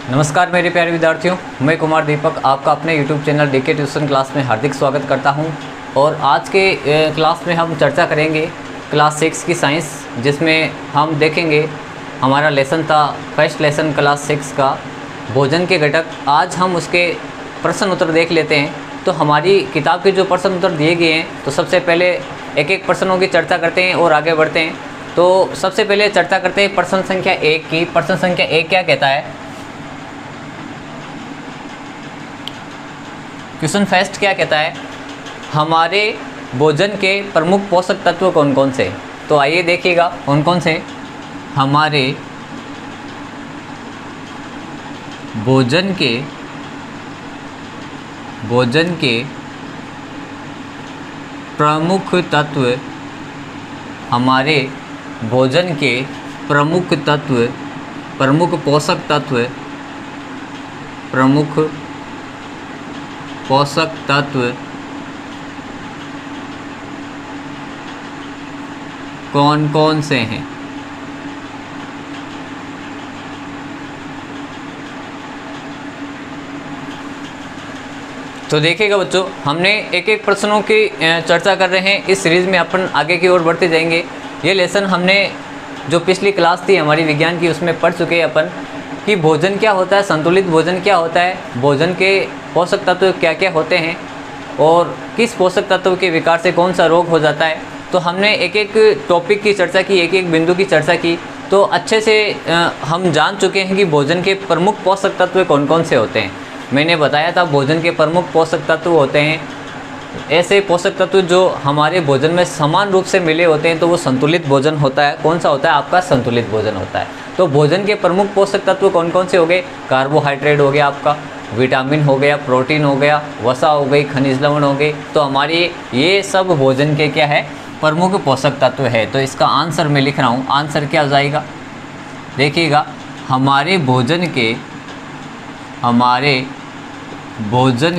नमस्कार मेरे प्यारे विद्यार्थियों, मैं कुमार दीपक आपका अपने YouTube channel DK tuition class में हार्दिक स्वागत करता हूं। और आज के क्लास में हम चर्चा करेंगे क्लास 6 की साइंस, जिसमें हम देखेंगे हमारा लेसन था फर्स्ट लेसन क्लास 6 का भोजन के घटक। आज हम उसके प्रश्न उत्तर देख लेते हैं। तो हमारी किताब के जो प्रश्न उत्तर दिए गए हैं, तो सबसे पहले एक एक प्रश्नों की चर्चा करते हैं और आगे बढ़ते हैं। तो सबसे पहले चर्चा करते हैं प्रश्न संख्या 1 की। प्रश्न संख्या 1 क्या कहता है? क्वेश्चन फर्स्ट क्या कहता है? हमारे भोजन के प्रमुख पोषक तत्व कौन कौन से? तो आइए देखिएगा कौन कौन से हमारे भोजन के प्रमुख तत्व, हमारे भोजन के प्रमुख तत्व, प्रमुख पोषक तत्व, प्रमुख पोषक तत्व कौन कौन से हैं? तो देखिएगा बच्चों, हमने एक एक प्रश्नों की चर्चा कर रहे हैं। इस सीरीज़ में अपन आगे की ओर बढ़ते जाएंगे। ये लेसन हमने जो पिछली क्लास थी हमारी विज्ञान की, उसमें पढ़ चुके हैं अपन कि भोजन क्या होता है, संतुलित भोजन क्या होता है, भोजन के पोषक तत्व क्या क्या होते हैं और किस पोषक तत्व के विकार से कौन सा रोग हो जाता है। तो हमने एक एक टॉपिक की चर्चा की, एक एक बिंदु की चर्चा की। तो अच्छे से हम जान चुके हैं कि भोजन के प्रमुख पोषक तत्व कौन कौन से होते हैं। मैंने बताया था भोजन के प्रमुख पोषक तत्व होते हैं ऐसे पोषक तत्व जो हमारे भोजन में समान रूप से मिले होते हैं, तो वो संतुलित भोजन होता है। कौन सा होता है? आपका संतुलित भोजन होता है। तो भोजन के प्रमुख पोषक तत्व कौन कौन से हो गए? कार्बोहाइड्रेट हो गया, आपका विटामिन हो गया, प्रोटीन हो गया, वसा हो गई, खनिज लवण हो गए। तो हमारे ये सब भोजन के क्या है? प्रमुख पोषक तत्व है। तो इसका आंसर मैं लिख रहा हूँ। आंसर क्या हो जाएगा? देखिएगा, हमारे भोजन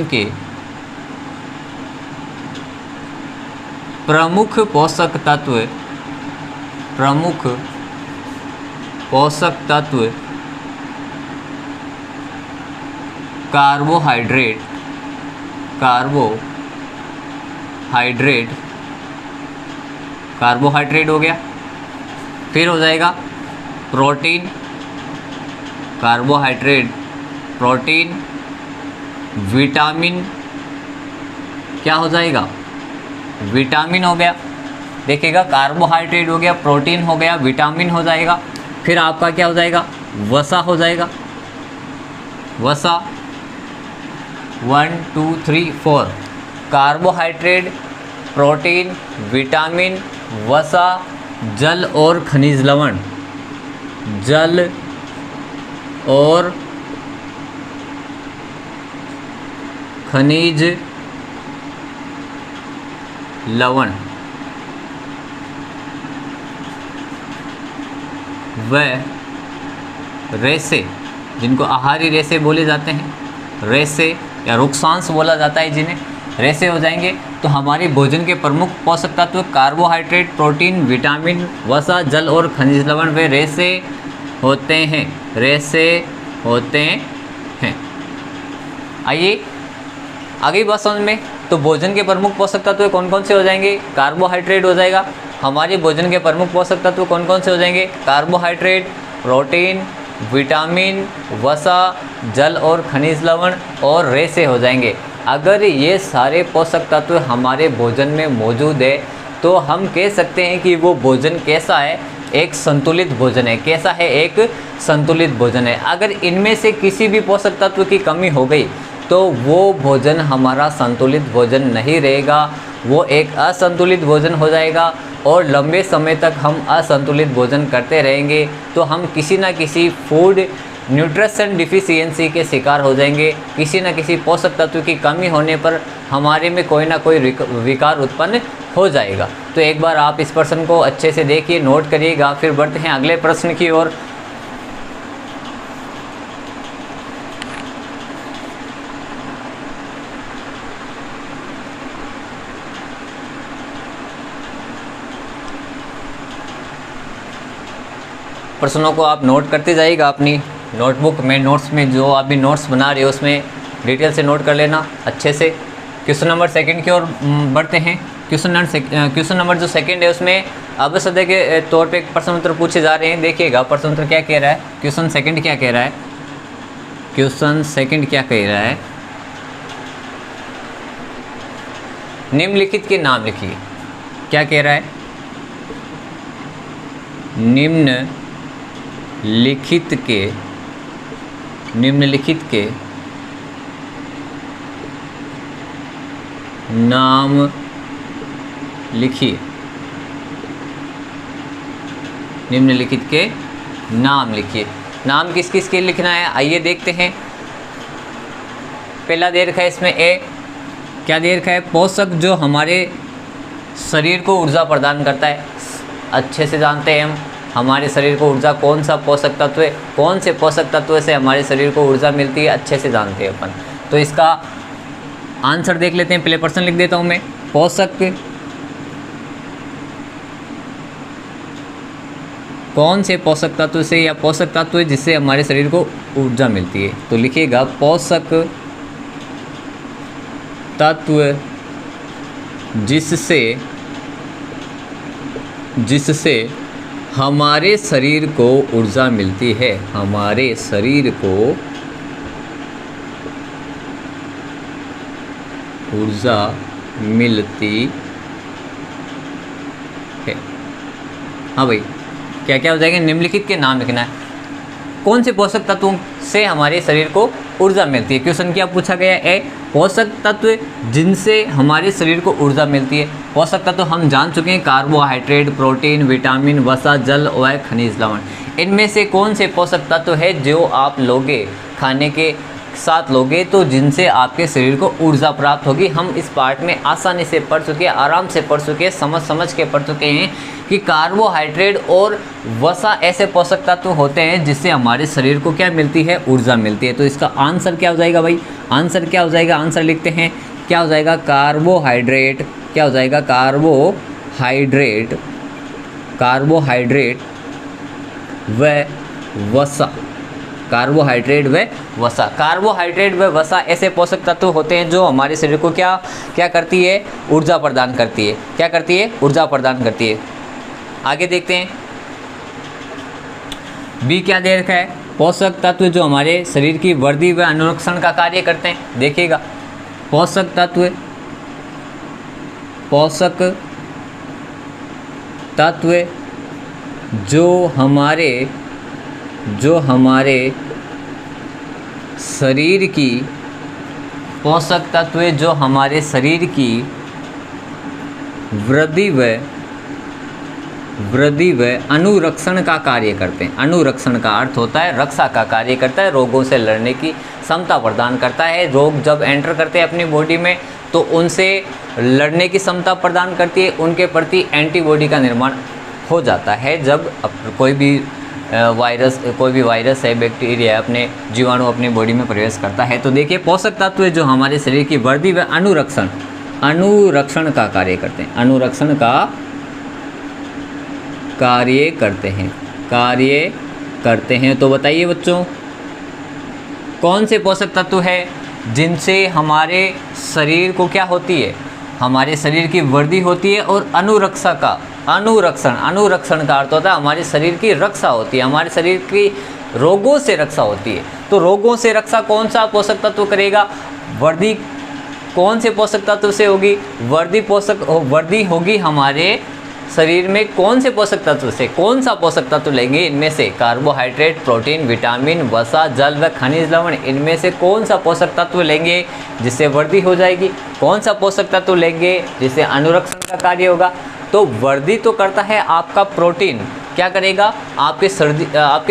के प्रमुख पोषक तत्व, प्रमुख पोषक तत्व कार्बोहाइड्रेट, कार्बोहाइड्रेट हो गया। फिर हो जाएगा प्रोटीन, कार्बोहाइड्रेट, प्रोटीन, विटामिन, क्या हो जाएगा? विटामिन हो गया। देखिएगा, कार्बोहाइड्रेट हो गया, प्रोटीन हो गया, विटामिन हो जाएगा। फिर आपका क्या हो जाएगा? वसा हो जाएगा। वसा 1 2 3 4 कार्बोहाइड्रेट, प्रोटीन, विटामिन, वसा, जल और खनिज लवण, जल और खनिज लवण व रेसे, जिनको आहारी रेसे बोले जाते हैं, रेसे या रुक्षांश बोला जाता है जिन्हें, रेसे हो जाएंगे। तो हमारे भोजन के प्रमुख पोषक तत्व कार्बोहाइड्रेट, प्रोटीन, विटामिन, वसा, जल और खनिज लवण वे रेसे होते हैं, रेसे होते हैं। आइए आगे बात समझ में। तो भोजन के प्रमुख पोषक तत्व कौन कौन से हो जाएंगे? कार्बोहाइड्रेट हो जाएगा। हमारे भोजन के प्रमुख पोषक तत्व कौन कौन से हो जाएंगे? कार्बोहाइड्रेट, प्रोटीन, विटामिन, वसा, जल और खनिज लवण और रेसे हो जाएंगे। अगर ये सारे पोषक तत्व हमारे भोजन में मौजूद है, तो हम कह सकते हैं कि वो भोजन कैसा है? एक संतुलित भोजन है। कैसा है? एक संतुलित भोजन है। अगर इनमें से किसी भी पोषक तत्व की कमी हो गई, तो वो भोजन हमारा संतुलित भोजन नहीं रहेगा, वो एक असंतुलित भोजन हो जाएगा और लंबे समय तक हम असंतुलित भोजन करते रहेंगे, तो हम किसी ना किसी फूड न्यूट्रिशन डिफिशियंसी के शिकार हो जाएंगे। किसी न किसी पोषक तत्व की कमी होने पर हमारे में कोई ना कोई विकार उत्पन्न हो जाएगा। तो एक बार आप इस प्रश्न को अच्छे से देखिए, नोट करिएगा। फिर बढ़ते हैं अगले प्रश्न की ओर। प्रश्नों को आप नोट करते जाइएगा अपनी नोटबुक में, नोट्स में जो आप भी नोट्स बना रहे हो उसमें डिटेल से नोट कर लेना अच्छे से। क्वेश्चन नंबर सेकंड की ओर बढ़ते हैं। क्वेश्चन नंबर जो सेकंड है उसमें अब सदे के तौर पे प्रश्न उत्तर पूछे जा रहे हैं। देखिएगा प्रश्न उत्तर क्या कह रहा है, क्वेश्चन सेकंड क्या कह रहा है, क्वेश्चन सेकंड क्या कह रहा है, निम्नलिखित के नाम लिखिए। क्या कह रहा है, निम्नलिखित के नाम लिखिए। निम्नलिखित के नाम लिखिए। नाम किस किस के लिखना है आइए देखते हैं। पहला दे रखा है इसमें ए, क्या दे रखा है, पोषक जो हमारे शरीर को ऊर्जा प्रदान करता है। अच्छे से जानते हैं हम हमारे शरीर को ऊर्जा, कौन सा पोषक तत्व है, कौन से पोषक तत्व से हमारे शरीर को ऊर्जा मिलती है, अच्छे से जानते हैं अपन। तो इसका आंसर देख लेते हैं। पहले प्रश्न लिख देता हूँ मैं, पोषक कौन से पोषक तत्व से या पोषक तत्व है जिससे हमारे शरीर को ऊर्जा मिलती है। तो लिखिएगा पोषक तत्व जिससे हमारे शरीर को ऊर्जा मिलती है, हमारे शरीर को ऊर्जा मिलती है। हाँ भाई, क्या क्या हो जाएगा, निम्नलिखित के नाम लिखना है। कौन से पोषक तत्वों से हमारे शरीर को ऊर्जा मिलती है। क्वेश्चन क्या पूछा गया है, पोषक तत्व जिनसे हमारे शरीर को ऊर्जा मिलती है। पोषक तत्व हम जान चुके हैं, कार्बोहाइड्रेट, प्रोटीन, विटामिन, वसा, जल व खनिज लवण। इनमें से कौन से पोषक तत्व है जो आप लोगे, खाने के साथ लोगे तो जिनसे आपके शरीर को ऊर्जा प्राप्त होगी। हम इस पार्ट में आसानी से पढ़ चुके हैं, आराम से पढ़ चुके हैं, समझ के पढ़ चुके हैं कि कार्बोहाइड्रेट और वसा ऐसे पोषक तत्व होते हैं जिससे हमारे शरीर को क्या मिलती है, ऊर्जा मिलती है। तो इसका आंसर क्या हो जाएगा भाई, आंसर क्या हो जाएगा, आंसर लिखते हैं। क्या हो जाएगा, कार्बोहाइड्रेट, क्या हो जाएगा, कार्बोहाइड्रेट व वसा, कार्बोहाइड्रेट व वसा। कार्बोहाइड्रेट व वसा ऐसे पोषक तत्व होते हैं जो हमारे शरीर को क्या करती है, ऊर्जा प्रदान करती है। क्या करती है, ऊर्जा प्रदान करती है। आगे देखते हैं, बी क्या दे रखा है, पोषक तत्व जो हमारे शरीर की वृद्धि व अनुरक्षण का कार्य करते हैं। देखिएगा, पोषक तत्व जो हमारे शरीर की, पोषक तत्व जो हमारे शरीर की वृद्धि व अनुरक्षण का कार्य करते हैं। अनुरक्षण का अर्थ होता है रक्षा का कार्य करता है, रोगों से लड़ने की क्षमता प्रदान करता है। रोग जब एंटर करते हैं अपनी बॉडी में तो उनसे लड़ने की क्षमता प्रदान करती है, उनके प्रति एंटीबॉडी का निर्माण हो जाता है। जब कोई भी वायरस है, बैक्टीरिया, अपने जीवाणु अपनी बॉडी में प्रवेश करता है। तो देखिए, पोषक तत्व जो हमारे शरीर की वृद्धि व अनुरक्षण का कार्य करते हैं, अनुरक्षण का कार्य करते हैं। तो बताइए बच्चों, कौन से पोषक तत्व है जिनसे हमारे शरीर को क्या होती है, हमारे शरीर की वृद्धि होती है और अनुरक्षण का अर्थ होता है हमारे शरीर की रक्षा होती है, हमारे शरीर की रोगों से रक्षा होती है। तो रोगों से रक्षा कौन सा पोषक तत्व करेगा, वृद्धि कौन से पोषक तत्व से होगी, वृद्धि होगी हमारे शरीर में कौन से पोषक तत्व से। कौन सा पोषक तत्व लेंगे इनमें से, कार्बोहाइड्रेट, प्रोटीन, विटामिन, वसा, जल व खनिज लवण, इनमें से कौन सा पोषक तत्व लेंगे जिससे वृद्धि हो जाएगी, कौन सा पोषक तत्व लेंगे जिससे अनुरक्षण का कार्य होगा। तो वृद्धि तो करता है आपका प्रोटीन, क्या करेगा, आपके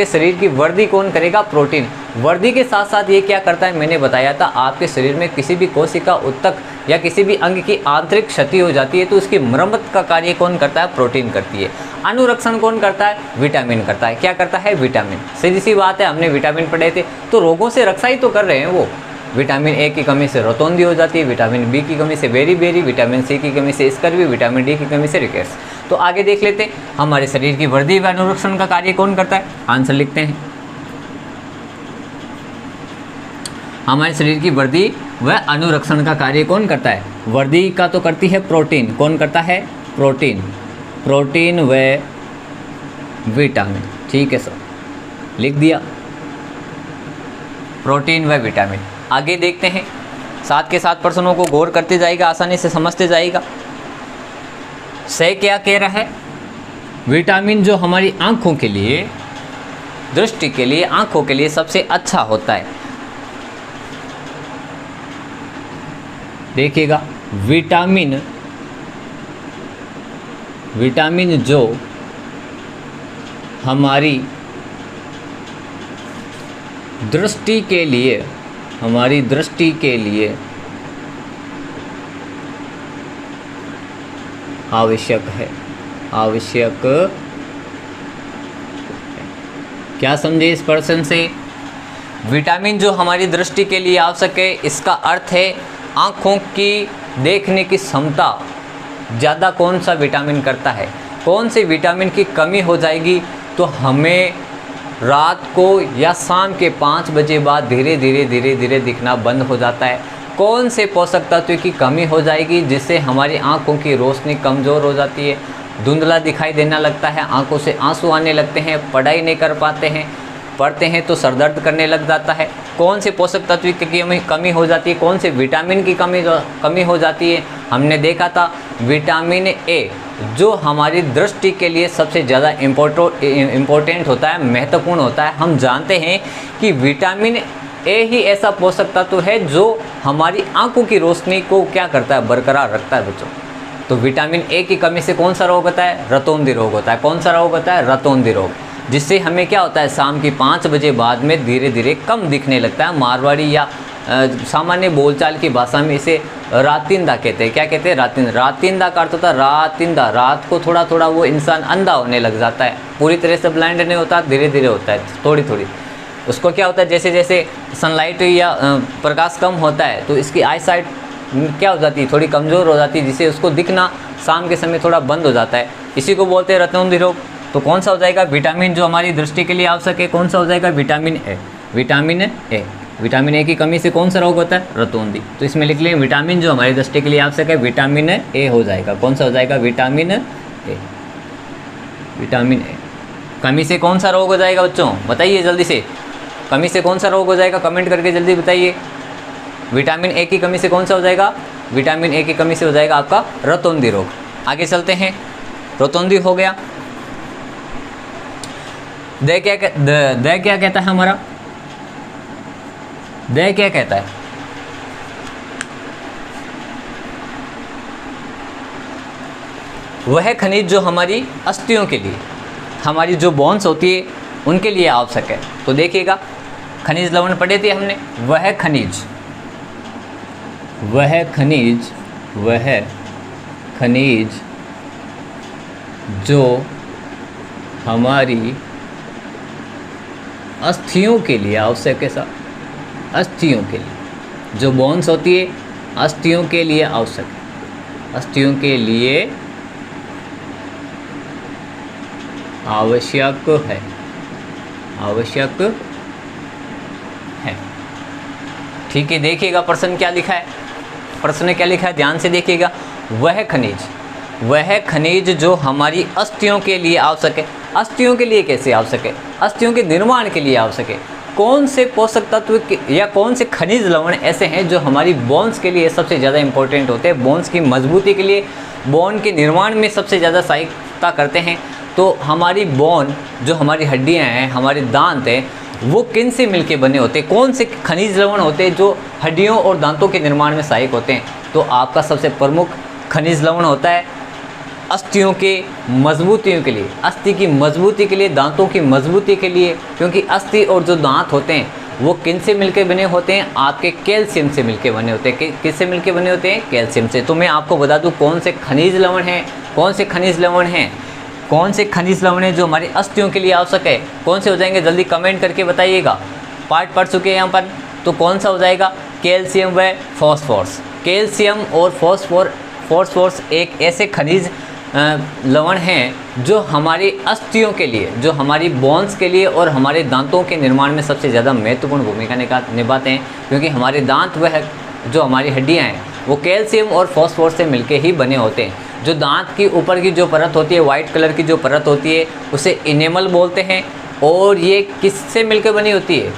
शरीर की वृद्धि कौन करेगा, प्रोटीन। वृद्धि के साथ साथ ये क्या करता है, मैंने बताया था, आपके शरीर में किसी भी कोशिका, ऊतक या किसी भी अंग की आंतरिक क्षति हो जाती है तो उसकी मरम्मत का कार्य कौन करता है, प्रोटीन करती है। अनुरक्षण कौन करता है, विटामिन करता है। क्या करता है, विटामिन। सीधी सी बात है, हमने विटामिन पढ़े थे, तो रोगों से रक्षा ही तो कर रहे हैं वो। विटामिन ए की कमी से रोतोंदी हो जाती है, विटामिन बी की कमी से बेरी, विटामिन सी की कमी से स्कर्वी, विटामिन डी की कमी से रिकेट्स। तो आगे देख लेते हैं, हमारे शरीर की वृद्धि व अनुरक्षण का कार्य कौन करता है। आंसर लिखते हैं, हमारे शरीर की वृद्धि व अनुरक्षण का कार्य कौन करता है? वृद्धि का तो करती है प्रोटीन। कौन करता है? प्रोटीन। प्रोटीन व विटामिन। ठीक है सर, लिख दिया, प्रोटीन व विटामिन। आगे देखते हैं, साथ के साथ प्रश्नों को गौर करते जाएगा, आसानी से समझते जाएगा। से क्या कह रहा है? विटामिन जो हमारी आँखों के लिए, दृष्टि के लिए, आँखों के लिए सबसे अच्छा होता है। देखिएगा, विटामिन जो हमारी दृष्टि के लिए, आवश्यक है। क्या समझे इस प्रश्न से? विटामिन जो हमारी दृष्टि के लिए आवश्यक है, इसका अर्थ है आँखों की देखने की क्षमता ज़्यादा कौन सा विटामिन करता है। कौन से विटामिन की कमी हो जाएगी तो हमें रात को या शाम के 5 बजे बाद धीरे धीरे दिखना बंद हो जाता है। कौन से पोषक तत्व की कमी हो जाएगी जिससे हमारी आँखों की रोशनी कमज़ोर हो जाती है, धुंधला दिखाई देना लगता है, आँखों से आंसू आने लगते हैं, पढ़ाई नहीं कर पाते हैं, पढ़ते हैं तो सर दर्द करने लग जाता है। कौन से पोषक तत्व की कमी हो जाती है? कौन से विटामिन की कमी हो जाती है? हमने देखा था विटामिन ए जो हमारी दृष्टि के लिए सबसे ज़्यादा इम्पोर्टेंट होता है, महत्वपूर्ण होता है। हम जानते हैं कि विटामिन ए ही ऐसा पोषक तत्व है जो हमारी आंखों की रोशनी को क्या करता है? बरकरार रखता है बच्चों। तो विटामिन ए की कमी से कौन सा रोग होता है? रतौंधी रोग होता है। कौन सा रोग होता है? रतौंधी रोग, जिससे हमें क्या होता है? शाम की 5 बजे बाद में धीरे धीरे कम दिखने लगता है। मारवाड़ी या सामान्य बोलचाल की भाषा में इसे रातिंदा कहते हैं। क्या कहते हैं? रातिंदा का अर्थ होता है रातिंदा, रात को थोड़ा थोड़ा वो इंसान अंधा होने लग जाता है। पूरी तरह से ब्लाइंड नहीं होता, धीरे धीरे होता है, थोड़ी थोड़ी। उसको क्या होता है? जैसे जैसे सनलाइट या प्रकाश कम होता है तो इसकी आई साइट क्या हो जाती है? थोड़ी कमज़ोर हो जाती है, जिससे उसको दिखना शाम के समय थोड़ा बंद हो जाता है। इसी को बोलते हैं रतौंधी रोग। तो कौन सा हो जाएगा? विटामिन जो हमारी दृष्टि के लिए आवश्यक है, कौन सा हो जाएगा? Vitamin A. विटामिन ए की कमी से कौन सा रोग होता है? रतौंधी। तो इसमें लिख लें विटामिन जो हमारी दृष्टि के लिए आवश्यक है, विटामिन ए हो जाएगा। कौन सा हो जाएगा? Vitamin A. कमी से कौन सा रोग हो जाएगा बच्चों? बताइए जल्दी से, कमी से कौन सा रोग हो जाएगा? कमेंट करके जल्दी बताइए। विटामिन ए की कमी से कौन सा हो जाएगा? विटामिन ए की कमी से हो जाएगा आपका रतौंधी रोग। आगे चलते हैं, रतौंधी हो गया। दे क्या कहता है हमारा? दे क्या कहता है? वह खनिज जो हमारी अस्थियों के लिए, हमारी जो बोन्स होती है उनके लिए आवश्यक है। तो देखिएगा, खनिज लवण पढ़े थे हमने। वह खनिज जो हमारी अस्थियों के लिए आवश्यक है सर। अस्थियों के लिए जो बोन्स होती है अस्थियों के लिए आवश्यक है, अस्थियों के लिए आवश्यक है। ठीक है, देखिएगा प्रश्न क्या लिखा है। प्रश्न ने क्या लिखा है? ध्यान से देखिएगा। वह खनिज जो हमारी अस्थियों के लिए आवश्यक है। अस्थियों के लिए कैसे आवश्यक है? अस्थियों के निर्माण के लिए आवश्यक है। कौन से पोषक तत्व या कौन से खनिज लवण ऐसे हैं जो हमारी बोन्स के लिए सबसे ज़्यादा इंपॉर्टेंट होते हैं, बोन्स की मजबूती के लिए, बोन के निर्माण में सबसे ज़्यादा सहायता करते हैं? तो हमारी बोन, जो हमारी हड्डियां हैं, हमारे दांत हैं, वो किन से मिलके बने होते हैं? कौन से खनिज लवण होते हैं जो हड्डियों और दांतों के निर्माण में सहायक होते हैं? तो आपका सबसे प्रमुख खनिज लवण होता है अस्थियों के मजबूतियों के लिए, अस्थि की मजबूती के लिए, दांतों की मजबूती के लिए। क्योंकि अस्थि और जो दांत होते हैं वो किन से मिलके बने होते हैं? आपके कैल्शियम से मिलके बने होते हैं। किससे मिलके बने होते हैं? कैल्शियम से। तो मैं आपको बता दूं कौन से खनिज लवण हैं, कौन से खनिज लवण हैं जो हमारी अस्थियों के लिए आवश्यक है। कौन से हो जाएंगे? जल्दी कमेंट करके बताइएगा। पार्ट पढ़ चुके हैं यहाँ पर, तो कौन सा हो जाएगा? कैल्शियम व फॉस्फोरस। कैल्शियम और फॉस्फोरस एक ऐसे खनिज लवण हैं जो हमारी अस्थियों के लिए, जो हमारी बोन्स के लिए और हमारे दांतों के निर्माण में सबसे ज़्यादा महत्वपूर्ण भूमिका निभाते हैं, क्योंकि हमारे दांत वह जो हमारी हड्डियां हैं वो कैल्शियम और फॉस्फोरस से मिलके ही बने होते हैं। जो दांत की ऊपर की जो परत होती है, वाइट कलर की जो परत होती है, उसे इनेमल बोलते हैं। और ये किससे मिलकर बनी होती है,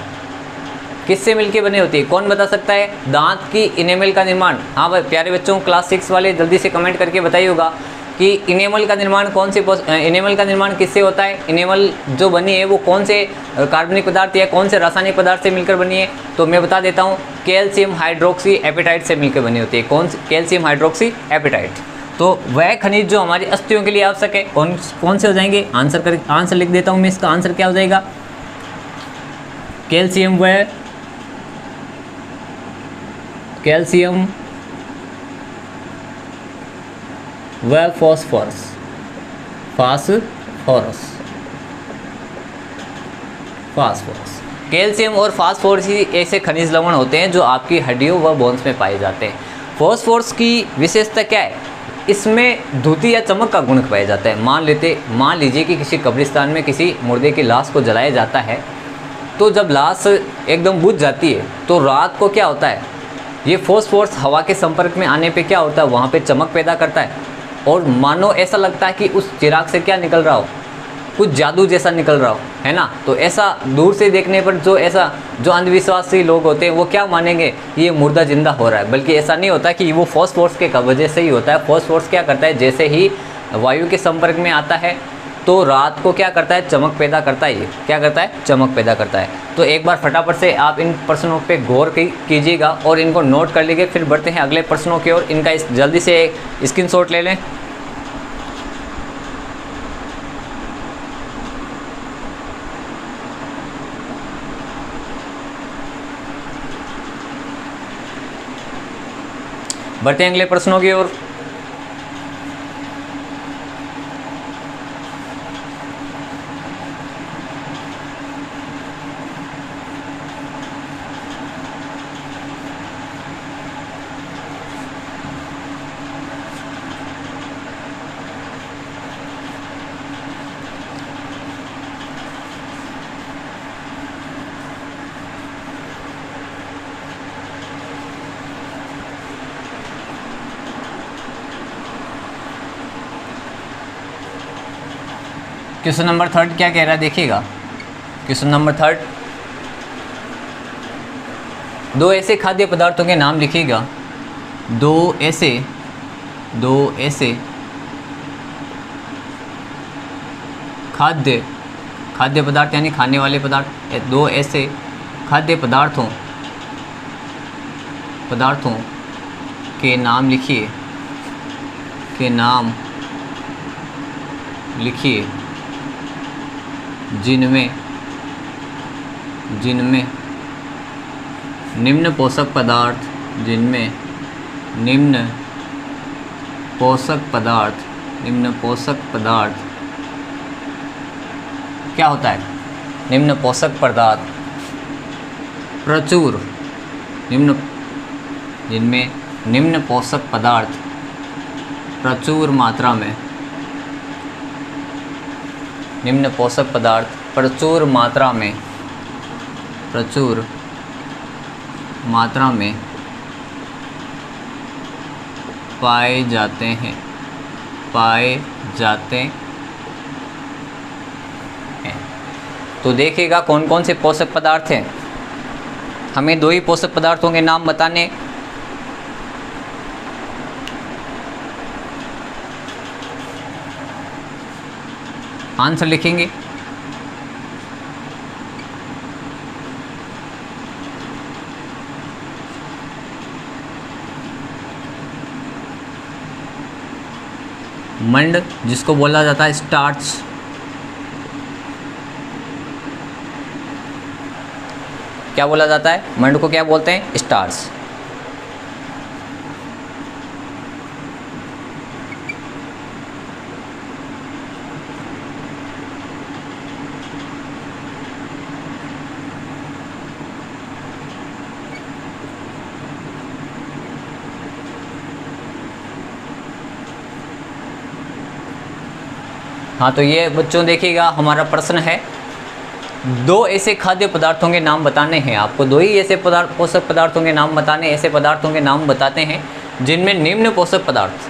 किससे मिलकर बनी होती है, कौन बता सकता है? दांत की इनेमल का निर्माण, हाँ भाई प्यारे बच्चों, क्लास 6 वाले जल्दी से कमेंट करके बताइएगा कि इनेमल का निर्माण कौन से इनेमल का निर्माण किससे होता है? इनेमल जो बनी है वो कौन से कार्बनिक पदार्थ या कौन से रासायनिक पदार्थ से मिलकर बनी है? तो मैं बता देता हूँ, कैल्शियम हाइड्रोक्सी एपेटाइट से मिलकर बनी होती है। कौन सी? Calcium hydroxy apatite. तो वह खनिज जो हमारी अस्थियों के लिए आवश्यक है, कौन से हो जाएंगे? आंसर लिख देता हूँ मैं, इसका आंसर क्या हो जाएगा? कैल्शियम व फॉस्फोरस। कैल्शियम और फास्फोरस ही ऐसे खनिज लवण होते हैं जो आपकी हड्डियों व बोन्स में पाए जाते हैं। फॉस्फोरस की विशेषता क्या है? इसमें धुती या चमक का गुण पाया जाता है। मान लीजिए कि किसी कब्रिस्तान में किसी मुर्दे की लाश को जलाया जाता है, तो जब लाश एकदम बुझ जाती है तो रात को क्या होता है, ये फॉस्फोरस हवा के संपर्क में आने पे क्या होता है, वहाँ पे चमक पैदा करता है और मानो ऐसा लगता है कि उस चिराग से क्या निकल रहा हो, कुछ जादू जैसा निकल रहा हो, है ना। तो ऐसा दूर से देखने पर जो अंधविश्वासी लोग होते हैं वो क्या मानेंगे, ये मुर्दा जिंदा हो रहा है। बल्कि ऐसा नहीं होता कि वो फॉस्फोरस के वजह से ही होता है। फॉस्फोरस क्या करता है, जैसे ही वायु के संपर्क में आता है तो रात को क्या करता है, चमक पैदा करता है। ये क्या करता है, चमक पैदा करता है। तो एक बार फटाफट से आप इन प्रश्नों पे गौर कीजिएगा और इनको नोट कर लीजिए। फिर बढ़ते हैं अगले प्रश्नों की ओर। इनका जल्दी से स्क्रीनशॉट ले लें। बढ़ते हैं अगले प्रश्नों की ओर। क्वेश्चन नंबर 3 क्या कह रहा है, देखिएगा। क्वेश्चन नंबर 3, दो ऐसे खाद्य पदार्थों के नाम लिखिएगा। दो ऐसे खाद्य पदार्थ यानी खाने वाले पदार्थ। दो ऐसे खाद्य पदार्थों के नाम लिखिए, जिनमें निम्न पोषक पदार्थ क्या होता है, निम्न पोषक पदार्थ प्रचुर, जिनमें निम्न पोषक पदार्थ प्रचुर मात्रा में, निम्न पोषक पदार्थ प्रचुर मात्रा में पाए जाते हैं। तो देखिएगा कौन कौन से पोषक पदार्थ हैं। हमें दो ही पोषक पदार्थों के नाम बताने। आंसर लिखेंगे। मंड, जिसको बोला जाता है स्टार्च। क्या बोला जाता है, मंड को क्या बोलते हैं, स्टार्च। हाँ, तो ये बच्चों देखिएगा हमारा प्रश्न है, दो ऐसे खाद्य पदार्थों के नाम बताने हैं आपको। दो ही ऐसे पोषक पदार्थों के नाम बताने, ऐसे पदार्थों के नाम बताते हैं जिनमें निम्न पोषक पदार्थ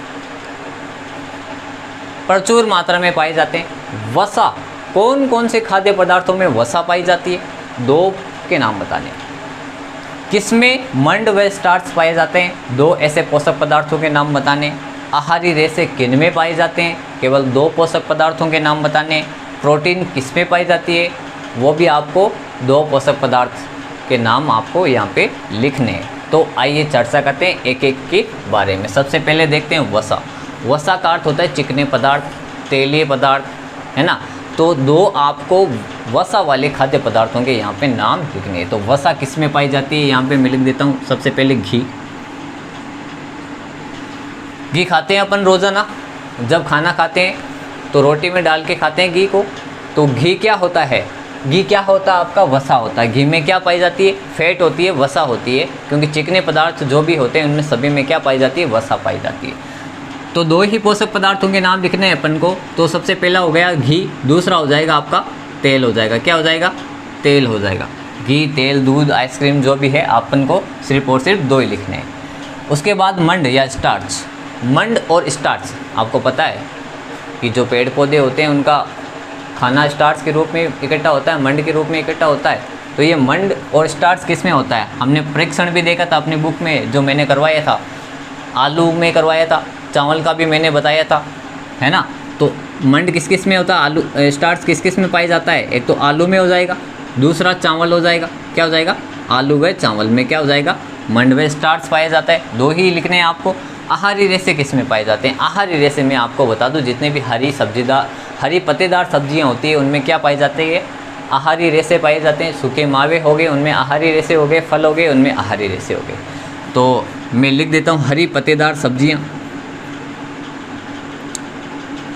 प्रचुर मात्रा में पाए जाते हैं। वसा, कौन कौन से खाद्य पदार्थों में वसा पाई जाती है? दो के नाम बताने। किसमें मंड व स्टार्च पाए जाते हैं? दो ऐसे पोषक पदार्थों के नाम बताने। आहारी रेशे किन में पाए जाते हैं? केवल दो पोषक पदार्थों के नाम बताने। प्रोटीन किस में पाई जाती है? वो भी आपको दो पोषक पदार्थ के नाम आपको यहाँ पे लिखने हैं। तो आइए चर्चा करते हैं एक एक के बारे में। सबसे पहले देखते हैं वसा। वसा का अर्थ होता है चिकने पदार्थ, तेलीय पदार्थ, है ना। तो दो आपको वसा वाले खाद्य पदार्थों के यहाँ पे नाम लिखने हैं। तो वसा किस में पाई जाती है? यहाँ पे मैं लिख देता हूँ। सबसे पहले घी। घी खाते हैं अपन रोज़ाना, जब खाना खाते हैं तो रोटी में डाल के खाते हैं घी को। तो घी क्या होता है? घी क्या होता है? आपका वसा होता है। घी में क्या पाई जाती है? फैट होती है, वसा होती है, क्योंकि चिकने पदार्थ जो भी होते हैं उनमें सभी में क्या पाई जाती है? वसा पाई जाती है। तो दो ही पोषक पदार्थों के नाम लिखने हैं अपन को। तो सबसे पहला हो गया घी, दूसरा हो जाएगा आपका तेल हो जाएगा। क्या हो जाएगा? तेल हो जाएगा। घी, तेल, दूध, आइसक्रीम जो भी है अपन को सिर्फ और सिर्फ दो ही लिखने हैं। उसके बाद मंड या स्टार्च। मंड और स्टार्च आपको पता है कि जो पेड़ पौधे होते हैं उनका खाना स्टार्च के रूप में इकट्ठा होता है, मंड के रूप में इकट्ठा होता है। तो ये मंड और स्टार्च किस में होता है? हमने परीक्षण भी देखा था अपनी बुक में, जो मैंने करवाया था, आलू में करवाया था, चावल का भी मैंने बताया था, है ना। तो मंड किस किस में होता है? आलू, स्टार्च किस किस में पाया जाता है? एक तो आलू में हो जाएगा, दूसरा चावल हो जाएगा। क्या हो जाएगा? आलू व चावल में क्या हो जाएगा? मंड व स्टार्च पाया जाता है। दो ही लिखने हैं आपको। आहारी रेशे किस में पाए जाते हैं? आहारी रेशे में आपको बता दूं, जितने भी हरी पत्तेदार सब्जियां होती है उनमें क्या पाए जाते हैं? आहारी रेशे पाए जाते हैं। सूखे मावे हो गए, उनमें आहारी रेशे हो गए। फल हो गए, उनमें आहारी रेशे हो गए। तो मैं लिख देता हूँ हरी पत्तेदार सब्जियां,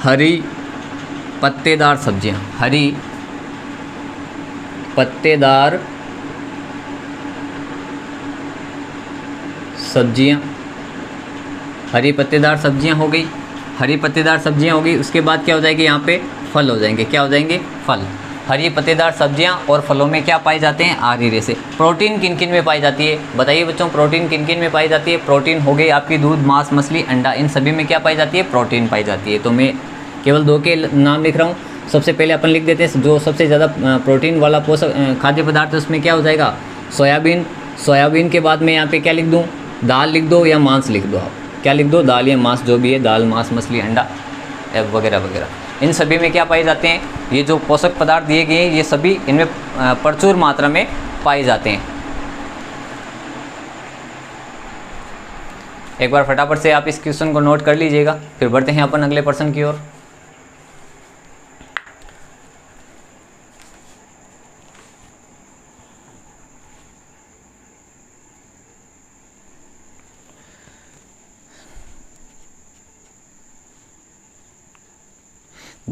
हरी पत्तेदार सब्जियां, हरी पत्तेदार सब्जियां, हरी पत्तेदार सब्जियां हो गई, हरी पत्तेदार सब्जियां हो गई। उसके बाद क्या हो जाएगी? यहाँ पे फल हो जाएंगे। क्या हो जाएंगे? फल। हरी पत्तेदार सब्जियां और फलों में क्या पाए जाते हैं? आहारी रेशे। प्रोटीन किन किन में पाई जाती है? बताइए बच्चों, प्रोटीन किन किन में पाई जाती है? प्रोटीन हो गई आपकी दूध, मांस, मछली, अंडा, इन सभी में क्या पाई जाती है? प्रोटीन पाई जाती है। तो मैं केवल दो के नाम लिख रहा हूँ। सबसे पहले अपन लिख देते हैं जो सबसे ज़्यादा प्रोटीन वाला पोषक खाद्य पदार्थ है, उसमें क्या हो जाएगा? सोयाबीन। सोयाबीन के बाद मैं यहाँ पे क्या लिख दूँ? दाल लिख दो या मांस लिख दो। आप क्या लिख दो? दाल या मांस, जो भी है, दाल, मांस, मछली, अंडा वगैरह वगैरह, इन सभी में क्या पाए जाते हैं? ये जो पोषक पदार्थ दिए गए हैं ये सभी इनमें प्रचुर मात्रा में पाए जाते हैं। एक बार फटाफट से आप इस क्वेश्चन को नोट कर लीजिएगा, फिर बढ़ते हैं अपन अगले प्रश्न की ओर।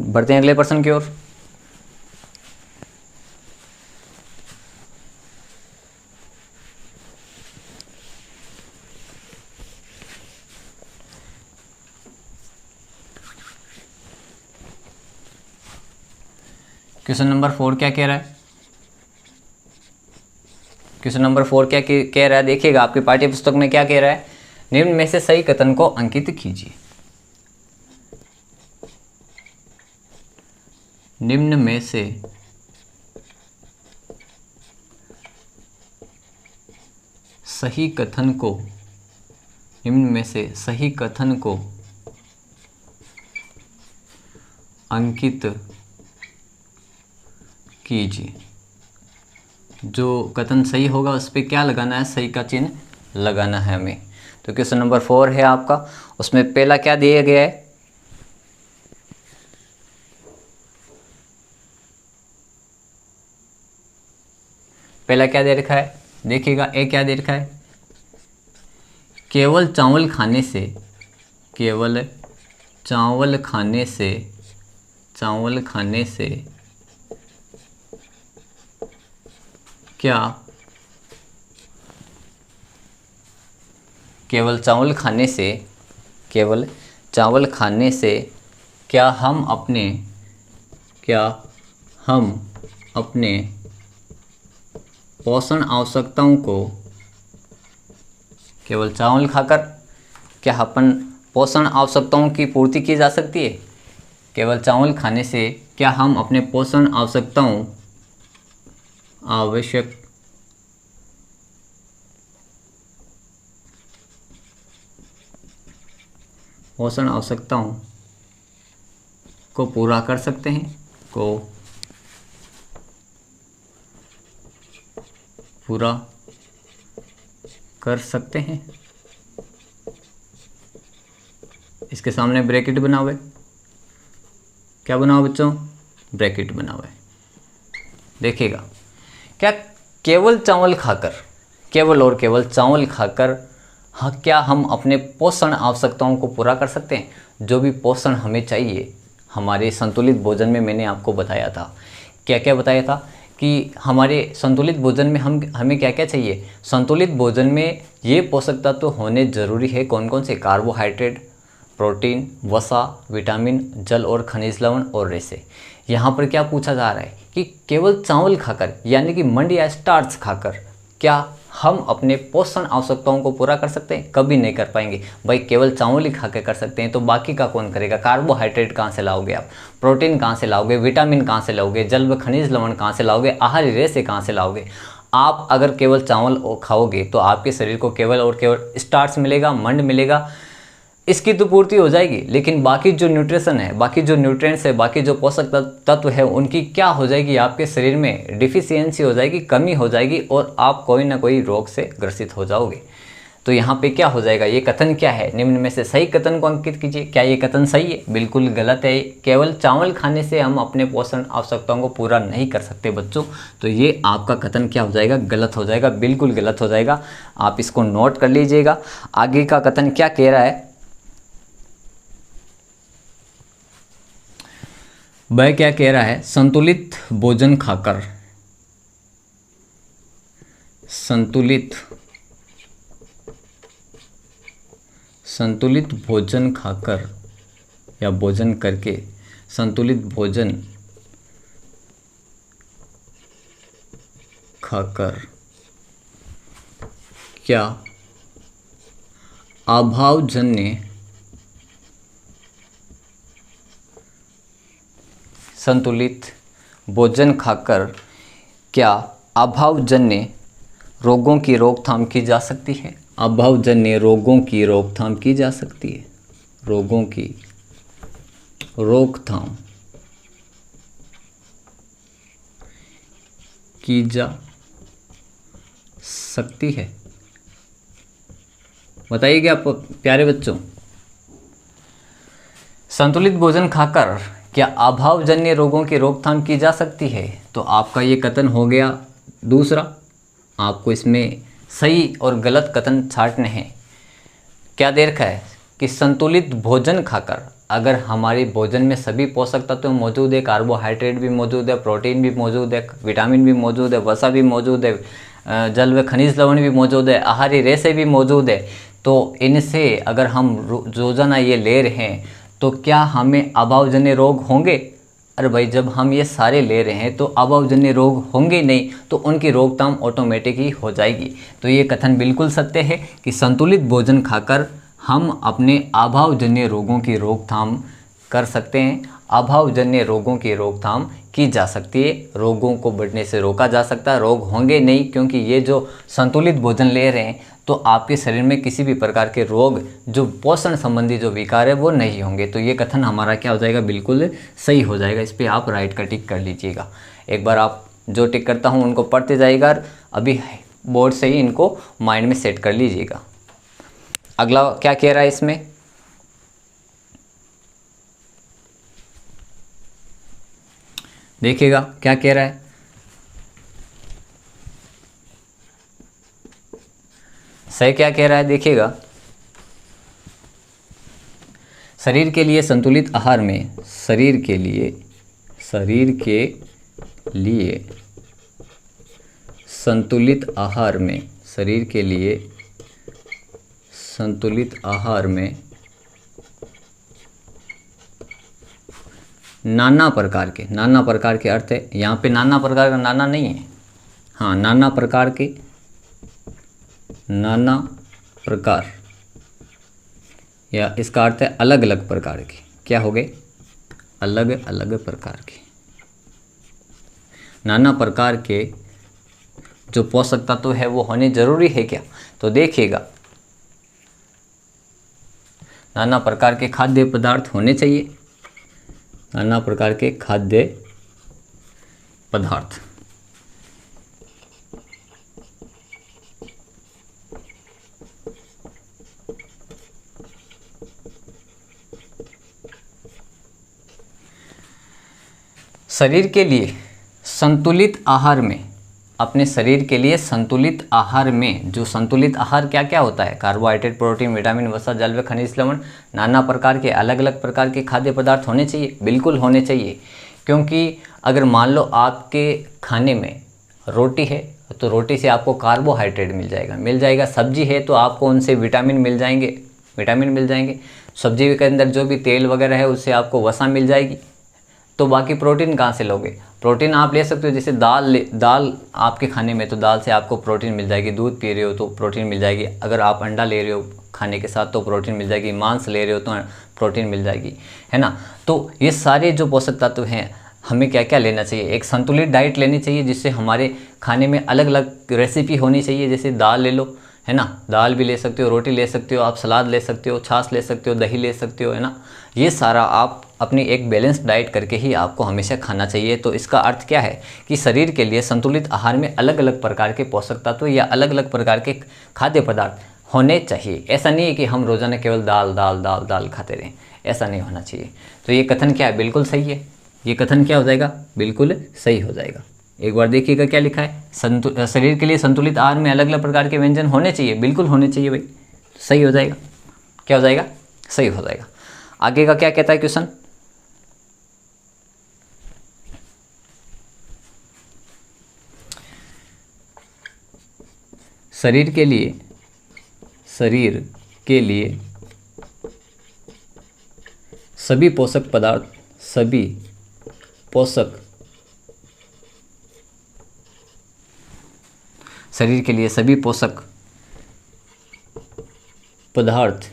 बढ़ते हैं अगले प्रश्न की ओर। क्वेश्चन नंबर 4 क्या कह रहा है? क्वेश्चन नंबर 4 क्या कह रहा है? देखिएगा आपकी पाठ्य पुस्तक में क्या कह रहा है। निम्न में से सही कथन को अंकित कीजिए। निम्न में से सही कथन को, निम्न में से सही कथन को अंकित कीजिए। जो कथन सही होगा उस पर क्या लगाना है? सही का चिन्ह लगाना है हमें। तो क्वेश्चन नंबर 4 है आपका, उसमें पहला क्या दिया गया है? पहला क्या दे रखा है? देखिएगा, ए क्या दे रखा है? केवल चावल खाने से, केवल चावल खाने से, चावल खाने से क्या, केवल चावल खाने से, केवल चावल खाने से क्या हम अपने क्या हम अपने पोषण आवश्यकताओं को केवल चावल खाकर, क्या अपन पोषण आवश्यकताओं की पूर्ति की जा सकती है? केवल चावल खाने से क्या हम अपने पोषण आवश्यकताओं को पूरा कर सकते हैं? पूरा कर सकते हैं। इसके सामने ब्रैकेट बना हुआ है। क्या बना हुआ बच्चों? ब्रैकेट बना हुआ है। देखिएगा, क्या केवल चावल खाकर, केवल और केवल चावल खाकर क्या हम अपने पोषण आवश्यकताओं को पूरा कर सकते हैं? जो भी पोषण हमें चाहिए हमारे संतुलित भोजन में, मैंने आपको बताया था। क्या क्या बताया था कि हमारे संतुलित भोजन में हमें क्या क्या चाहिए? संतुलित भोजन में ये पोषक तत्व तो होने ज़रूरी है। कौन कौन से? कार्बोहाइड्रेट, प्रोटीन, वसा, विटामिन, जल और खनिज लवण और रेशे। यहाँ पर क्या पूछा जा रहा है कि केवल चावल खाकर यानी कि मंड या स्टार्च खाकर क्या हम अपने पोषण आवश्यकताओं को पूरा कर सकते हैं? कभी नहीं कर पाएंगे भाई। केवल चावल ही खा के कर सकते हैं तो बाकी का कौन करेगा? कार्बोहाइड्रेट कहाँ से लाओगे आप? प्रोटीन कहाँ से लाओगे? विटामिन कहाँ से लाओगे? जल व खनिज लवण कहाँ से लाओगे? आहारी रेशे कहाँ से लाओगे? आप अगर केवल चावल खाओगे तो आपके शरीर को केवल और केवल स्टार्च मिलेगा, मंड मिलेगा, इसकी तो पूर्ति हो जाएगी। लेकिन बाकी जो न्यूट्रिशन है, बाकी जो न्यूट्रिएंट्स है, बाकी जो पोषक तत्व है, उनकी क्या हो जाएगी? आपके शरीर में डिफिशियंसी हो जाएगी, कमी हो जाएगी और आप कोई ना कोई रोग से ग्रसित हो जाओगे। तो यहाँ पे क्या हो जाएगा? ये कथन क्या है? निम्न में से सही कथन को अंकित कीजिए। क्या ये कथन सही है? बिल्कुल गलत है। केवल चावल खाने से हम अपने पोषण आवश्यकताओं को पूरा नहीं कर सकते बच्चों। तो ये आपका कथन क्या हो जाएगा? गलत हो जाएगा, बिल्कुल गलत हो जाएगा। आप इसको नोट कर लीजिएगा। आगे का कथन क्या कह रहा है? वह क्या कह रहा है? संतुलित भोजन खाकर, संतुलित भोजन खाकर या भोजन करके, संतुलित भोजन खाकर क्या अभावजन्य संतुलित भोजन खाकर क्या अभावजन्य रोगों की रोकथाम की जा सकती है? अभावजन्य रोगों की रोकथाम की जा सकती है। रोगों की रोकथाम की जा सकती है। बताइएगा आप प्यारे बच्चों, संतुलित भोजन खाकर क्या अभावजन्य रोगों की रोकथाम की जा सकती है? तो आपका ये कथन हो गया दूसरा। आपको इसमें सही और गलत कथन छांटने हैं। क्या दे रखा है कि संतुलित भोजन खाकर, अगर हमारे भोजन में सभी पोषक तत्व मौजूद है, कार्बोहाइड्रेट भी मौजूद है, प्रोटीन भी मौजूद है, विटामिन भी मौजूद है, वसा भी मौजूद है, जल व खनिज लवण भी मौजूद है, आहारी रेशे भी मौजूद है, तो इनसे अगर हम रोजाना ये ले रहे हैं तो क्या हमें अभावजन्य रोग होंगे? अरे भाई, जब हम ये सारे ले रहे हैं तो अभावजन्य रोग होंगे नहीं, तो उनकी रोकथाम ऑटोमेटिक ही हो जाएगी। तो ये कथन बिल्कुल सत्य है कि संतुलित भोजन खाकर हम अपने अभावजन्य रोगों की रोकथाम कर सकते हैं। अभावजन्य रोगों की रोकथाम की जा सकती है। रोगों को बढ़ने से रोका जा सकता है। रोग होंगे नहीं, क्योंकि ये जो संतुलित भोजन ले रहे हैं तो आपके शरीर में किसी भी प्रकार के रोग, जो पोषण संबंधी जो विकार है, वो नहीं होंगे। तो ये कथन हमारा क्या हो जाएगा? बिल्कुल सही हो जाएगा। इस पर आप राइट का टिक कर लीजिएगा। एक बार आप जो टिक करता हूँ उनको पढ़ते जाइएगा, अभी बोर्ड से ही इनको माइंड में सेट कर लीजिएगा। अगला क्या कह रहा है इसमें? देखिएगा क्या कह रहा है। सही क्या कह रहा है? देखिएगा, शरीर के लिए संतुलित आहार में, शरीर के लिए संतुलित आहार में, शरीर के लिए संतुलित आहार में नाना प्रकार के, नाना प्रकार के अर्थ है यहाँ पे नाना प्रकार का नाना नहीं है, हाँ नाना प्रकार के, नाना प्रकार, या इसका अर्थ है अलग अलग प्रकार के, क्या हो गए, अलग अलग प्रकार के। नाना प्रकार के जो पोषक तत्व है वो होने जरूरी है क्या, तो देखिएगा नाना प्रकार के खाद्य पदार्थ होने चाहिए, नाना प्रकार के खाद्य पदार्थ। शरीर के लिए संतुलित आहार में, अपने शरीर के लिए संतुलित आहार में, जो संतुलित आहार क्या क्या होता है, कार्बोहाइड्रेट, प्रोटीन, विटामिन, वसा, जल व खनिज लवण, नाना प्रकार के अलग अलग प्रकार के खाद्य पदार्थ होने चाहिए, बिल्कुल होने चाहिए। क्योंकि अगर मान लो आपके खाने में रोटी है तो रोटी से आपको कार्बोहाइड्रेट मिल जाएगा, सब्जी है तो आपको उनसे विटामिन मिल जाएंगे, सब्जी के अंदर जो भी तेल वगैरह है उससे आपको वसा मिल जाएगी। तो बाकी प्रोटीन कहाँ से लोगे, प्रोटीन आप ले सकते हो, जैसे दाल आपके खाने में तो दाल से आपको प्रोटीन मिल जाएगी, दूध पी रहे हो तो प्रोटीन मिल जाएगी, अगर आप अंडा ले रहे हो खाने के साथ तो प्रोटीन मिल जाएगी, मांस ले रहे हो तो प्रोटीन मिल जाएगी, है ना। तो ये सारे जो पोषक तत्व हैं हमें क्या क्या लेना चाहिए, एक संतुलित डाइट लेनी चाहिए जिससे हमारे खाने में अलग अलग रेसिपी होनी चाहिए। जैसे दाल ले लो, है ना, दाल भी ले सकते हो, रोटी ले सकते हो, आप सलाद ले सकते हो, छाछ ले सकते हो, दही ले सकते हो, है ना। ये सारा आप अपनी एक बैलेंस डाइट करके ही आपको हमेशा खाना चाहिए। तो इसका अर्थ क्या है कि शरीर के लिए संतुलित आहार में अलग अलग प्रकार के पोषक तत्व या अलग अलग प्रकार के खाद्य पदार्थ होने चाहिए। ऐसा नहीं है कि हम रोज़ाना केवल दाल दाल दाल दाल खाते रहें, ऐसा नहीं होना चाहिए। तो ये कथन क्या है, बिल्कुल सही है, ये कथन क्या हो जाएगा, बिल्कुल सही हो जाएगा। एक बार देखिएगा क्या लिखा है, शरीर के लिए संतुलित आहार में अलग अलग प्रकार के व्यंजन होने चाहिए, बिल्कुल होने चाहिए भाई, सही हो जाएगा, क्या हो जाएगा, सही हो जाएगा। आगे का क्या कहता है क्वेश्चन, शरीर के लिए सभी पोषक पदार्थ, सभी पोषक, शरीर के लिए सभी पोषक पदार्थ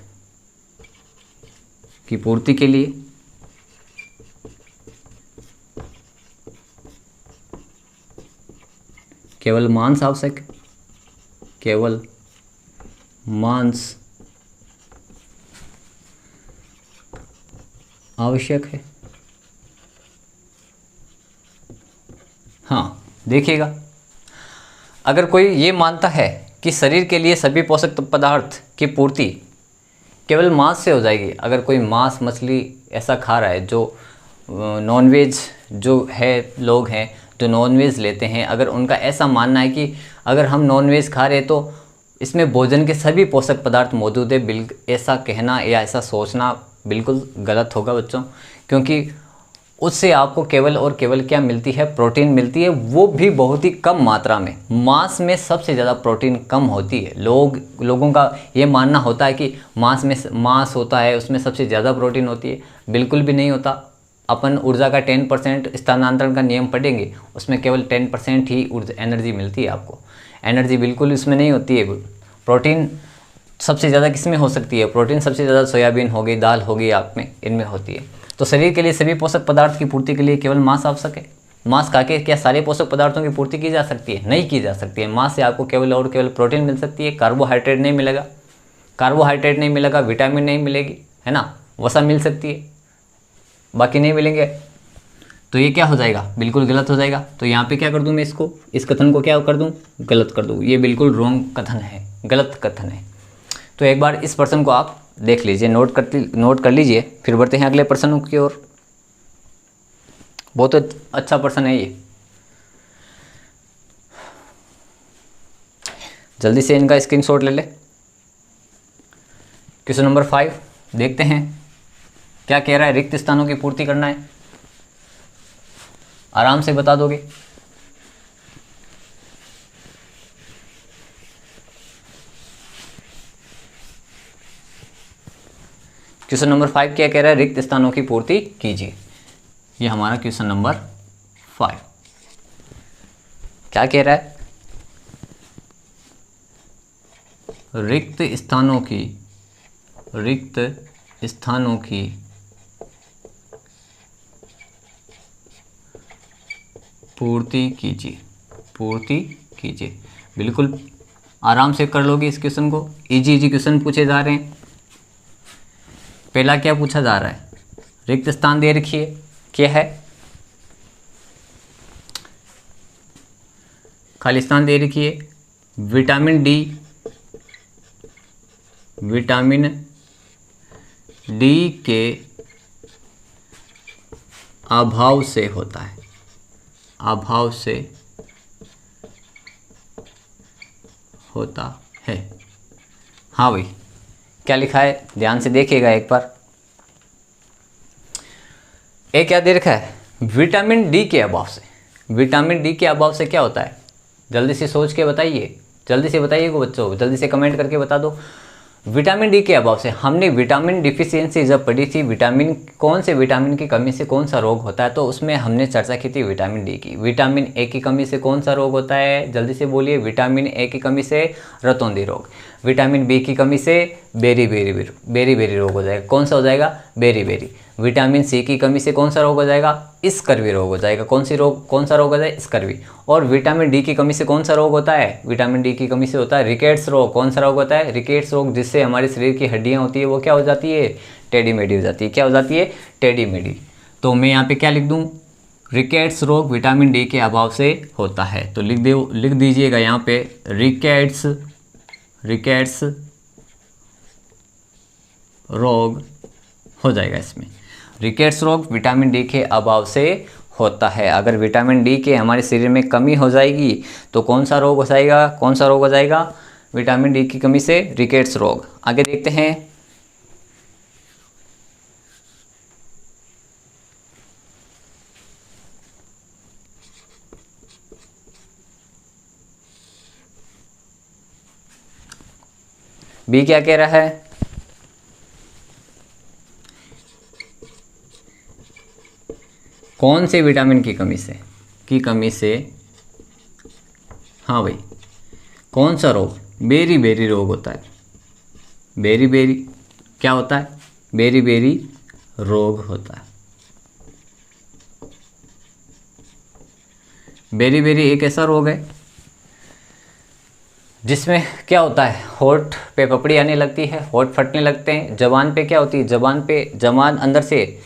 की पूर्ति के लिए केवल मांस आवश्यक, केवल मांस आवश्यक है। हाँ देखिएगा, अगर कोई ये मानता है कि शरीर के लिए सभी पोषक पदार्थ की पूर्ति केवल मांस से हो जाएगी, अगर कोई मांस मछली ऐसा खा रहा है, जो नॉनवेज जो है, लोग हैं जो नॉनवेज लेते हैं, अगर उनका ऐसा मानना है कि अगर हम नॉनवेज खा रहे हैं तो इसमें भोजन के सभी पोषक पदार्थ मौजूद है, ऐसा कहना या ऐसा सोचना बिल्कुल गलत होगा बच्चों। क्योंकि उससे आपको केवल और केवल क्या मिलती है, प्रोटीन मिलती है, वो भी बहुत ही कम मात्रा में। मांस में सबसे ज़्यादा प्रोटीन कम होती है। लोगों का ये मानना होता है कि मांस होता है उसमें सबसे ज़्यादा प्रोटीन होती है, बिल्कुल भी नहीं होता। अपन ऊर्जा का 10% स्थानांतरण का नियम पढ़ेंगे, उसमें केवल 10% ही एनर्जी मिलती है आपको, एनर्जी बिल्कुल इसमें नहीं होती है। प्रोटीन सबसे ज़्यादा किस में हो सकती है, प्रोटीन सबसे ज़्यादा सोयाबीन हो गई, दाल हो गई, आप में इनमें होती है। तो शरीर के लिए सभी पोषक पदार्थ की पूर्ति के लिए केवल मांस आवश्यक है। मांस खा के क्या सारे पोषक पदार्थों की पूर्ति की जा सकती है? नहीं की जा सकती है। मांस से आपको केवल और केवल प्रोटीन मिल सकती है, कार्बोहाइड्रेट नहीं मिलेगा, विटामिन नहीं मिलेगी, है ना, वसा मिल सकती है, बाकी नहीं मिलेंगे। तो ये क्या हो जाएगा, बिल्कुल गलत हो जाएगा। तो यहाँ पे क्या कर दूँ मैं, इसको, इस कथन को क्या कर दूँ, गलत कर दूँ। ये बिल्कुल रॉन्ग कथन है, गलत कथन है। तो एक बार इस प्रश्न को आप देख लीजिए, नोट कर लीजिए, फिर बढ़ते हैं अगले प्रश्नों की ओर। बहुत अच्छा प्रश्न है ये, जल्दी से इनका स्क्रीनशॉट ले ले। क्वेश्चन नंबर 5 देखते हैं क्या कह रहा है। रिक्त स्थानों की पूर्ति करना है, आराम से बता दोगे। क्वेश्चन नंबर 5 क्या कह रहा है, रिक्त स्थानों की पूर्ति कीजिए। ये हमारा क्वेश्चन नंबर 5 क्या कह रहा है? रिक्त स्थानों की पूर्ति कीजिए। बिल्कुल आराम से कर लोगे इस क्वेश्चन को, इजी क्वेश्चन पूछे जा रहे हैं। पहला क्या पूछा जा रहा है? रिक्त स्थान दे रखी है, क्या है? खाली स्थान दे रखी है, विटामिन डी के अभाव से होता है, हाँ भाई, क्या लिखा है ध्यान से देखिएगा एक बार। एक क्या दे रखा है? विटामिन डी के अभाव से। विटामिन डी के अभाव से क्या होता है? जल्दी से सोच के बताइए, जल्दी से बताइएगा बच्चों, जल्दी से कमेंट करके बता दो। विटामिन डी के अभाव से, हमने विटामिन डिफिशियंसी जब पढ़ी थी, कौन से विटामिन की कमी से कौन सा रोग होता है, तो उसमें हमने चर्चा की थी विटामिन डी की। विटामिन ए की कमी से कौन सा रोग होता है? जल्दी से बोलिए। विटामिन ए की कमी से रतौंधी रोग। विटामिन बी की कमी से बेरी रोग हो जाएगा। कौन सा हो जाएगा? बेरी। विटामिन सी की कमी से कौन सा रोग हो जाएगा? स्कर्वी रोग हो जाएगा। कौन सा रोग हो जाएगा? स्कर्वी। और विटामिन डी की कमी से कौन सा रोग होता है? विटामिन डी की कमी से होता है रिकेट्स रोग। कौन सा रोग होता है? रिकेट्स रोग, जिससे हमारे शरीर की हड्डियां होती है वो क्या हो जाती है? टेढ़ी मेढ़ी हो जाती है। क्या हो जाती है? टेढ़ी मेढ़ी। तो मैं यहाँ पे क्या लिख दूँ? रिकेट्स रोग विटामिन डी के अभाव से होता है। तो लिख दीजिएगा यहाँ पे रिकेट्स रोग हो जाएगा। इसमें रिकेट्स रोग विटामिन डी के अभाव से होता है। अगर विटामिन डी के हमारे शरीर में कमी हो जाएगी तो कौन सा रोग हो जाएगा? विटामिन डी की कमी से रिकेट्स रोग। आगे देखते हैं। बी क्या कह रहा है? कौन से विटामिन की कमी से हाँ भाई, कौन सा रोग? बेरी रोग होता है। बेरी क्या होता है? बेरी रोग होता है। बेरी एक ऐसा रोग है जिसमें क्या होता है? होठ पे पपड़ी आने लगती है, होठ फटने लगते हैं। जबान पे क्या होती है? जबान अंदर से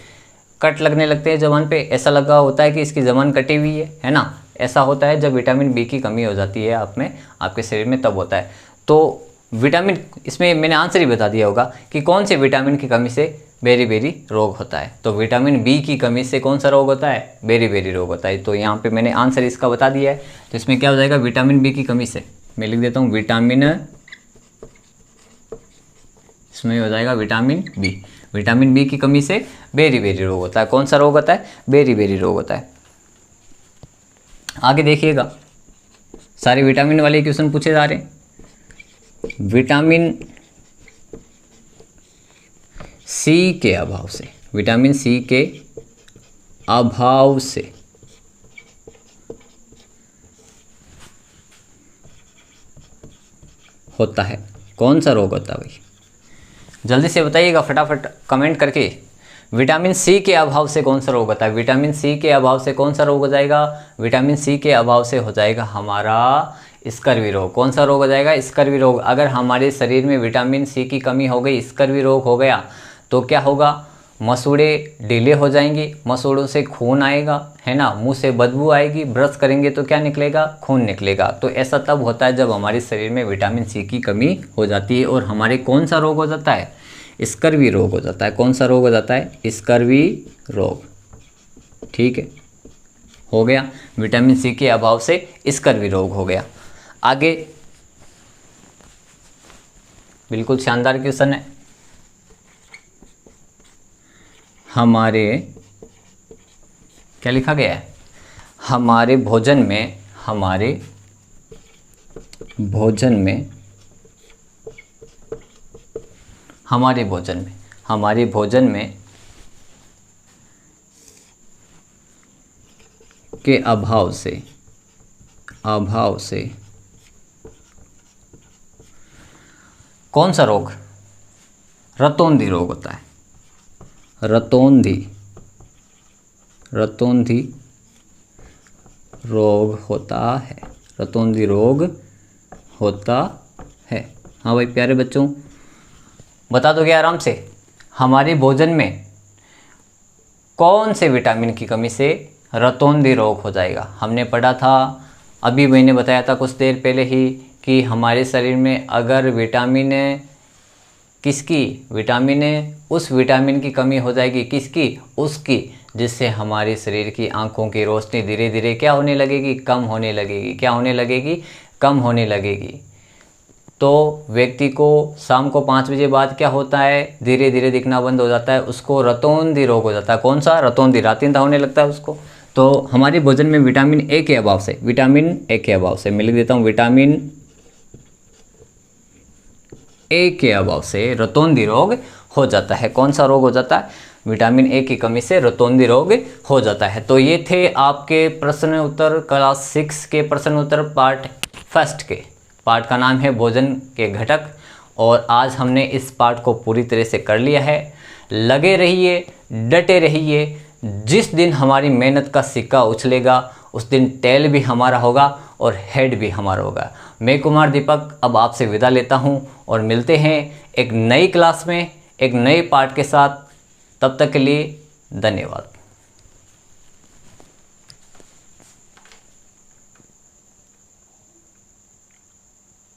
कट लगने लगते हैं। जबान पे ऐसा लगा होता है कि इसकी जबान कटी हुई है ना? ऐसा होता है जब विटामिन बी की कमी हो जाती है आपके शरीर में, तब होता है। तो विटामिन, इसमें मैंने आंसर ही बता दिया होगा कि कौन से विटामिन की कमी से बेरी रोग होता है। तो विटामिन बी की कमी से कौन सा रोग होता है? बेरी रोग होता है। तो यहाँ पे मैंने आंसर इसका बता दिया है। तो इसमें क्या हो जाएगा? विटामिन बी की कमी से, मैं लिख देता हूँ इसमें हो जाएगा विटामिन बी की कमी से बेरी रोग होता है। कौन सा रोग होता है? बेरी रोग होता है। आगे देखिएगा, सारे विटामिन वाले क्वेश्चन पूछे जा रहे हैं। विटामिन सी के अभाव से होता है। कौन सा रोग होता है भाई? जल्दी से बताइएगा फटाफट कमेंट करके। विटामिन सी के अभाव से कौन सा रोग होता है? विटामिन सी के अभाव से कौन सा रोग हो जाएगा? विटामिन सी के अभाव से हो जाएगा हमारा स्कर्वी रोग। कौन सा रोग हो जाएगा? स्कर्वी रोग। अगर हमारे शरीर में विटामिन सी की कमी हो गई, स्कर्वी रोग हो गया, तो क्या होगा? मसूड़े ढीले हो जाएंगे, मसूड़ों से खून आएगा, है ना? मुंह से बदबू आएगी, ब्रश करेंगे तो क्या निकलेगा? खून निकलेगा। तो ऐसा तब होता है जब हमारे शरीर में विटामिन सी की कमी हो जाती है और हमारे कौन सा रोग हो जाता है? स्कर्वी रोग हो जाता है। कौन सा रोग हो जाता है? स्कर्वी रोग। ठीक है, हो गया। विटामिन सी के अभाव से स्कर्वी रोग हो गया। आगे बिल्कुल शानदार क्वेश्चन है। हमारे क्या लिखा गया है? हमारे भोजन में के अभाव से कौन सा रोग? रतौंधी रोग होता है। रतौंधी रोग होता है। रतौंधी रोग होता है। हाँ भाई प्यारे बच्चों, बता दोगे आराम से हमारे भोजन में कौन से विटामिन की कमी से रतौंधी रोग हो जाएगा? हमने पढ़ा था, अभी मैंने बताया था कुछ देर पहले ही कि हमारे शरीर में अगर विटामिन उस विटामिन की कमी हो जाएगी। किसकी? उसकी, जिससे हमारे शरीर की आंखों की रोशनी धीरे धीरे क्या होने लगेगी? कम होने लगेगी। क्या होने लगेगी? कम होने लगेगी। तो व्यक्ति को शाम को 5 बजे बाद क्या होता है? धीरे धीरे दिखना बंद हो जाता है, उसको रतौंधी रोग हो जाता है। कौन सा? रतौंधी, रातिंदा होने लगता है उसको। तो हमारे भोजन में विटामिन ए के अभाव से मैं लिख देता हूँ, विटामिन ए के अभाव से रतौंधी रोग हो जाता है। कौन सा रोग हो जाता है? विटामिन ए की कमी से रतौंधी रोग हो जाता है। तो ये थे आपके प्रश्न उत्तर क्लास 6 के प्रश्न उत्तर पार्ट फर्स्ट के। पार्ट का नाम है भोजन के घटक, और आज हमने इस पार्ट को पूरी तरह से कर लिया है। लगे रहिए, डटे रहिए। जिस दिन हमारी मेहनत का सिक्का उछलेगा उस दिन टेल भी हमारा होगा और हेड भी हमारा होगा। मैं कुमार दीपक अब आपसे विदा लेता हूं और मिलते हैं एक नई क्लास में एक नए पार्ट के साथ। तब तक के लिए धन्यवाद।